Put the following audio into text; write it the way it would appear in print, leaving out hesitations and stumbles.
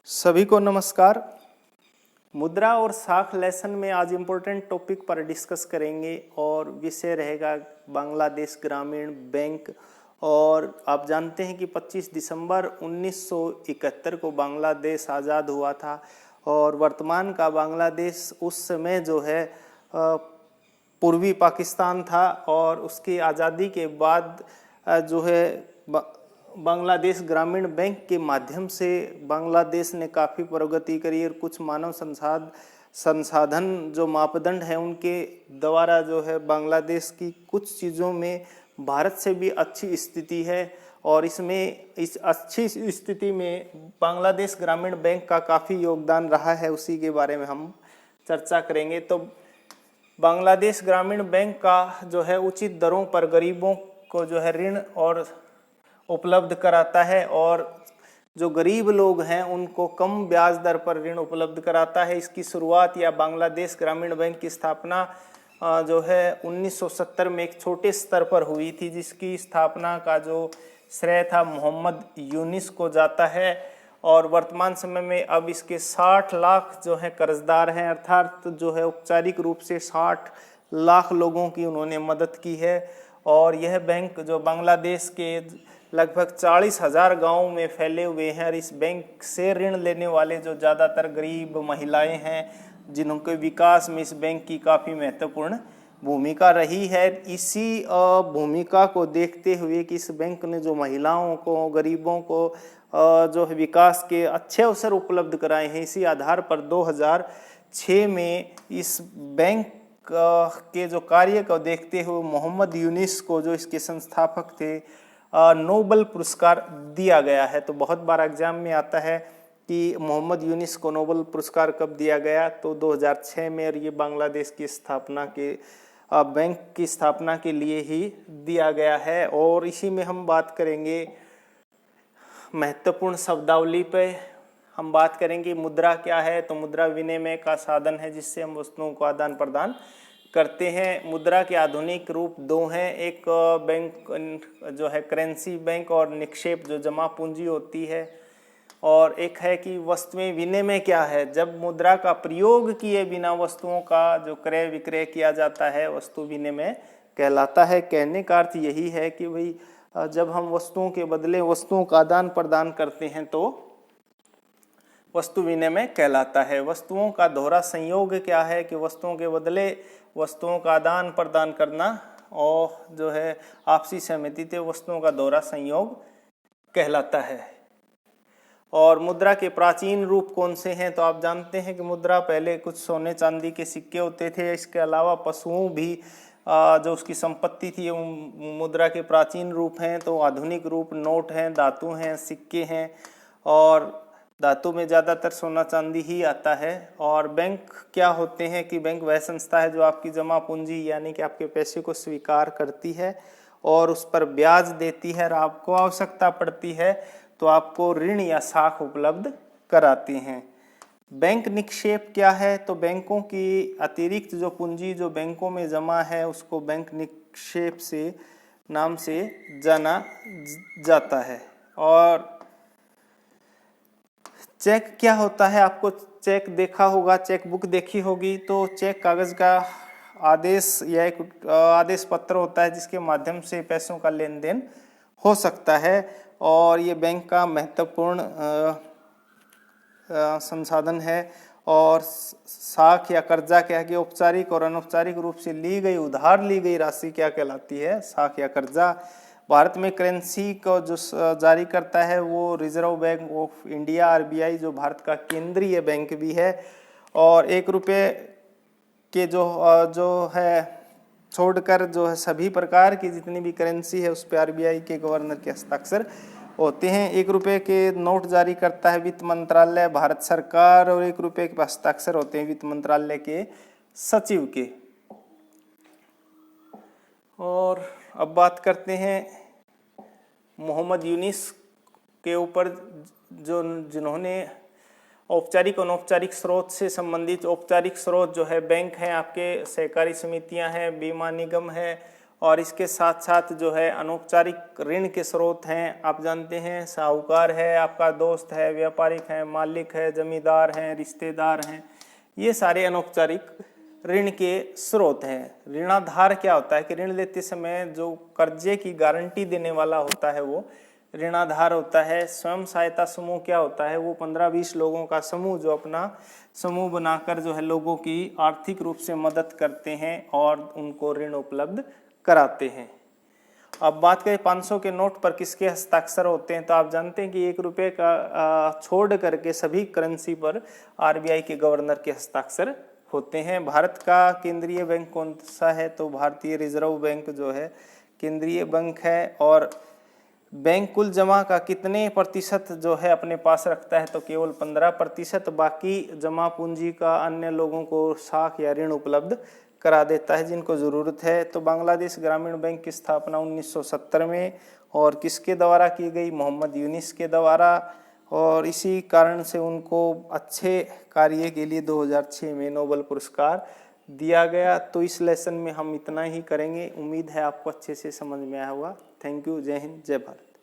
सभी को नमस्कार। मुद्रा और साख लेसन में आज इम्पोर्टेंट टॉपिक पर डिस्कस करेंगे और विषय रहेगा बांग्लादेश ग्रामीण बैंक। और आप जानते हैं कि 25 दिसंबर 1971 को बांग्लादेश आज़ाद हुआ था और वर्तमान का बांग्लादेश उस समय जो है पूर्वी पाकिस्तान था। और उसकी आज़ादी के बाद जो है बांग्लादेश ग्रामीण बैंक के माध्यम से बांग्लादेश ने काफ़ी प्रगति करी और कुछ मानव संसाधन जो मापदंड है उनके द्वारा जो है बांग्लादेश की कुछ चीज़ों में भारत से भी अच्छी स्थिति है। और इस अच्छी स्थिति में बांग्लादेश ग्रामीण बैंक का काफ़ी योगदान रहा है, उसी के बारे में हम चर्चा करेंगे। तो बांग्लादेश ग्रामीण बैंक का जो है उचित दरों पर गरीबों को जो है ऋण और उपलब्ध कराता है और जो गरीब लोग हैं उनको कम ब्याज दर पर ऋण उपलब्ध कराता है। इसकी शुरुआत या बांग्लादेश ग्रामीण बैंक की स्थापना जो है 1970 में एक छोटे स्तर पर हुई थी, जिसकी स्थापना का जो श्रेय था मोहम्मद यूनिस को जाता है। और वर्तमान समय में अब इसके 60 लाख जो है कर्जदार हैं, अर्थात जो है औपचारिक रूप से 60 लाख लोगों की उन्होंने मदद की है। और यह बैंक जो बांग्लादेश के लगभग 40,000 गाँव में फैले हुए हैं और इस बैंक से ऋण लेने वाले जो ज़्यादातर गरीब महिलाएं हैं, जिनके विकास में इस बैंक की काफ़ी महत्वपूर्ण भूमिका रही है। इसी भूमिका को देखते हुए कि इस बैंक ने जो महिलाओं को, गरीबों को जो है विकास के अच्छे अवसर उपलब्ध कराए हैं, इसी आधार पर 2006 में इस बैंक के जो कार्य को देखते हुए मोहम्मद यूनिस को, जो इसके संस्थापक थे, नोबेल पुरस्कार दिया गया है। तो बहुत बार एग्जाम में आता है कि मोहम्मद यूनिस को नोबेल पुरस्कार कब दिया गया, तो 2006 में। और ये बांग्लादेश की स्थापना के बैंक की स्थापना के लिए ही दिया गया है। और इसी में हम बात करेंगे महत्वपूर्ण शब्दावली पे। हम बात करेंगे मुद्रा क्या है। तो मुद्रा विनिमय का साधन है जिससे हम वस्तुओं को आदान प्रदान करते हैं। मुद्रा के आधुनिक रूप दो हैं, एक बैंक जो है करेंसी बैंक और निक्षेप जो जमा पूंजी होती है, और एक है कि वस्तुएं विनिमय क्या है। जब मुद्रा का प्रयोग किए बिना वस्तुओं का जो क्रय विक्रय किया जाता है, वस्तु विनिमय कहलाता है। कहने का अर्थ यही है कि भाई जब हम वस्तुओं के बदले वस्तुओं का आदान प्रदान करते हैं तो वस्तु विनिमय कहलाता है। वस्तुओं का दोहरा संयोग क्या है कि वस्तुओं के बदले वस्तुओं का आदान प्रदान करना और जो है आपसी सहमति से वस्तुओं का दोहरा संयोग कहलाता है। और मुद्रा के प्राचीन रूप कौन से हैं, तो आप जानते हैं कि मुद्रा पहले कुछ सोने चांदी के सिक्के होते थे। इसके अलावा पशुओं भी जो उसकी संपत्ति थी मुद्रा के प्राचीन रूप हैं। तो आधुनिक रूप नोट हैं, धातु हैं, सिक्के हैं, और धातु में ज़्यादातर सोना चांदी ही आता है। और बैंक क्या होते हैं कि बैंक वह संस्था है जो आपकी जमा पूंजी यानी कि आपके पैसे को स्वीकार करती है और उस पर ब्याज देती है, और आपको आवश्यकता पड़ती है तो आपको ऋण या साख उपलब्ध कराती हैं। बैंक निक्षेप क्या है, तो बैंकों की अतिरिक्त जो पूंजी जो बैंकों में जमा है उसको बैंक निक्षेप से नाम से जाना जाता है। और चेक क्या होता है, आपको चेक देखा होगा, चेक बुक देखी होगी। तो चेक कागज का आदेश या एक आदेश पत्र होता है जिसके माध्यम से पैसों का लेन देन हो सकता है। और ये बैंक का महत्वपूर्ण संसाधन है। और साख या कर्जा क्या है कि औपचारिक और अनौपचारिक रूप से ली गई, उधार ली गई राशि क्या कहलाती है, साख या कर्जा। भारत में करेंसी को जो जारी करता है वो reserve bank of India RBI, जो भारत का केंद्रीय बैंक भी है। और 1 रुपये के जो है छोड़कर जो है सभी प्रकार की जितनी भी करेंसी है उस पर आरबीआई के गवर्नर के हस्ताक्षर होते हैं। 1 रुपये के नोट जारी करता है वित्त मंत्रालय, भारत सरकार, और 1 रुपये के हस्ताक्षर होते हैं वित्त मंत्रालय के सचिव के। और अब बात करते हैं मोहम्मद यूनिस के ऊपर, जिन्होंने औपचारिक और अनौपचारिक स्रोत से संबंधित औपचारिक स्रोत जो है बैंक हैं, आपके सहकारी समितियां हैं, बीमा निगम है, और इसके साथ साथ जो है अनौपचारिक ऋण के स्रोत हैं, आप जानते हैं साहूकार है, आपका दोस्त है, व्यापारिक है, मालिक है, जमींदार हैं, रिश्तेदार हैं, ये सारे अनौपचारिक ऋण के स्रोत हैं। ऋणाधार क्या होता है कि ऋण लेते समय जो कर्जे की गारंटी देने वाला होता है वो ऋणाधार होता है। स्वयं सहायता समूह क्या होता है, वो 15-20 लोगों का समूह जो अपना समूह बनाकर जो है लोगों की आर्थिक रूप से मदद करते हैं और उनको ऋण उपलब्ध कराते हैं। अब बात करें 500 के नोट पर किसके हस्ताक्षर होते हैं, तो आप जानते हैं कि 1 रुपये का छोड़ करके सभी करेंसी पर आरबीआई के गवर्नर के हस्ताक्षर होते हैं। भारत का केंद्रीय बैंक कौन सा है, तो भारतीय रिजर्व बैंक जो है केंद्रीय बैंक है। और बैंक कुल जमा का कितने प्रतिशत जो है अपने पास रखता है, तो केवल 15%। बाकी जमा पूंजी का अन्य लोगों को साख या ऋण उपलब्ध करा देता है जिनको ज़रूरत है। तो बांग्लादेश ग्रामीण बैंक की स्थापना 1970 में और किसके द्वारा की गई, मोहम्मद यूनिस के द्वारा, और इसी कारण से उनको अच्छे कार्य के लिए 2006 में नोबेल पुरस्कार दिया गया। तो इस लेसन में हम इतना ही करेंगे। उम्मीद है आपको अच्छे से समझ में आया होगा। Thank you. जय हिंद, जय भारत।